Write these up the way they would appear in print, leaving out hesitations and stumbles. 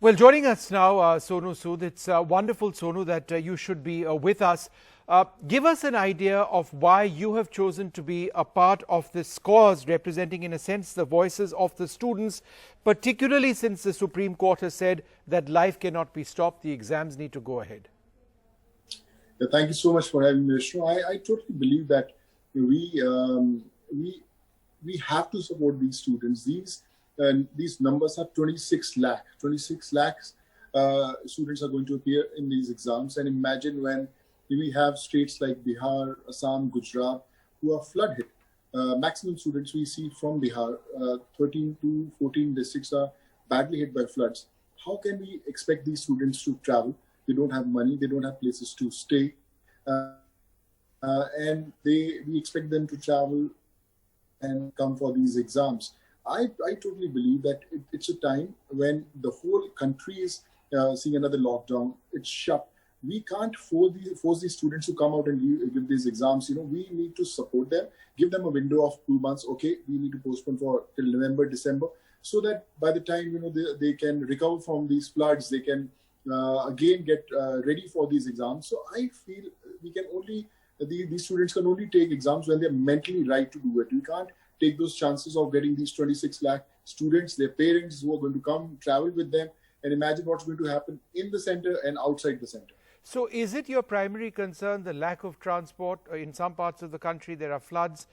Well, joining us now, Sonu Sood. It's wonderful, Sonu, that you should be with us. Give us an idea of why you have chosen to be a part of this cause, representing, in a sense, the voices of the students, particularly since the Supreme Court has said that life cannot be stopped, the exams need to go ahead. Yeah, thank you so much for having me, Vishnu. I totally believe that we have to support these students. These numbers are 26 lakh. 26 lakhs students are going to appear in these exams. And imagine when we have states like Bihar, Assam, Gujarat, who are flood hit. Maximum students we see from Bihar, 13 to 14 districts are badly hit by floods. How can we expect these students to travel? They don't have money, they don't have places to stay. And we expect them to travel and come for these exams. I totally believe that it's a time when the whole country is seeing another lockdown. It's shut. We can't force these students to come out and give these exams. We need to support them, give them a window of 2 months. Okay, we need to postpone till November, December, so that by the time they can recover from these floods, they can again get ready for these exams. So I feel these students can only take exams when they're mentally right to do it. We can't take those chances of getting these 26 lakh students, their parents who are going to come travel with them, and imagine what's going to happen in the center and outside the center. So is it your primary concern, the lack of transport? In some parts of the country there are floods,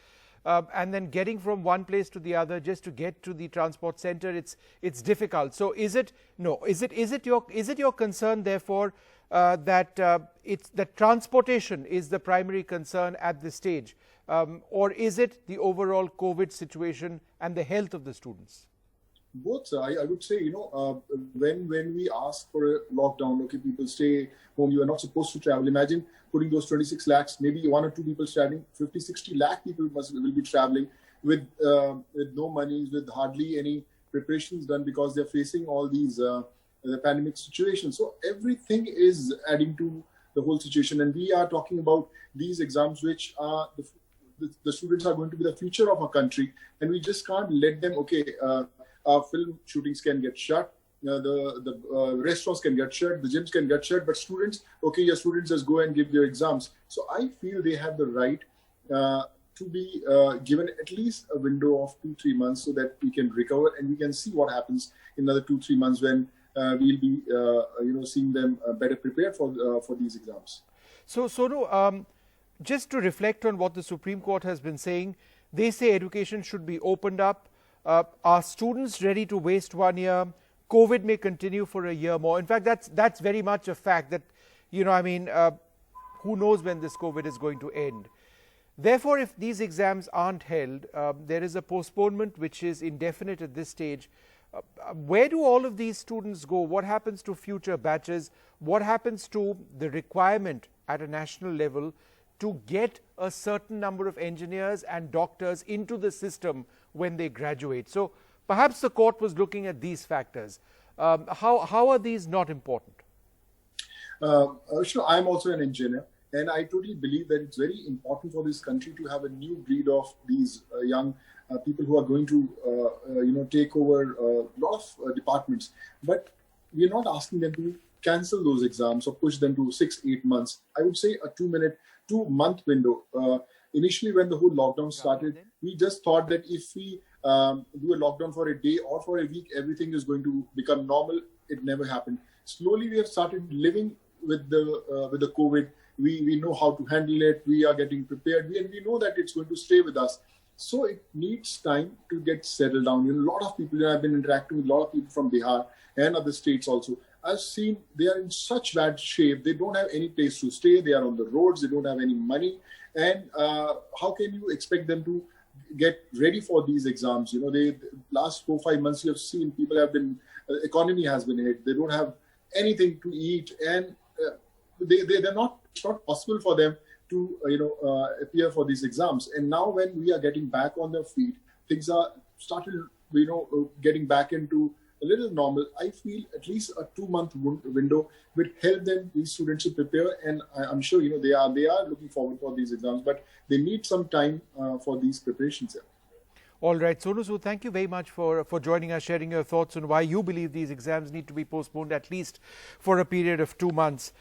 and then getting from one place to the other just to get to the transport center, it's difficult. So is it your concern, therefore, that transportation is the primary concern at this stage, or is it the overall COVID situation and the health of the students? Both, sir. I would say, when we ask for a lockdown, okay, people stay home, you are not supposed to travel. Imagine putting those 26 lakhs, maybe 1 or 2 people traveling, 50, 60 lakh people will be traveling with no money, with hardly any preparations done, because they're facing all these the pandemic situation. So everything is adding to the whole situation. And we are talking about these exams, which are the students are going to be the future of our country. And we just can't let them, film shootings can get shut, the restaurants can get shut, the gyms can get shut, but your students just go and give their exams. So I feel they have the right to be given at least a window of 2-3 months, so that we can recover and we can see what happens in another 2-3 months when we'll be seeing them better prepared for these exams. So Sonu, just to reflect on what the Supreme Court has been saying, they say education should be opened up. Are students ready to waste 1 year? COVID may continue for a year more. In fact, that's very much a fact that, who knows when this COVID is going to end. Therefore, if these exams aren't held, there is a postponement which is indefinite at this stage. Where do all of these students go? What happens to future batches? What happens to the requirement at a national level to get a certain number of engineers and doctors into the system when they graduate? So perhaps the court was looking at these factors. How are these not important? I'm also an engineer, and I totally believe that it's very important for this country to have a new breed of these young people who are going to take over a lot of departments. But we're not asking them to cancel those exams or push them to 6-8 months. I would say a 2-month window. Initially, when the whole lockdown started, we just thought that if we do a lockdown for a day or for a week, everything is going to become normal. It never happened. Slowly, we have started living with the COVID. We know how to handle it. We are getting prepared. We know that it's going to stay with us. So it needs time to get settled down. A lot of people, I've been interacting with a lot of people from Bihar and other states also. I've seen they are in such bad shape. They don't have any place to stay. They are on the roads. They don't have any money. And how can you expect them to get ready for these exams? The last 4-5 months, you have seen people have been, economy has been hit. They don't have anything to eat, and it's not possible for them to appear for these exams. And now when we are getting back on their feet, things are started getting back into a little normal. I feel at least a 2-month window would help these students to prepare, and I'm sure they are looking forward for these exams, but they need some time for these preparations. All right, Sonu Sood, thank you very much for joining us, sharing your thoughts on why you believe these exams need to be postponed at least for a period of 2 months.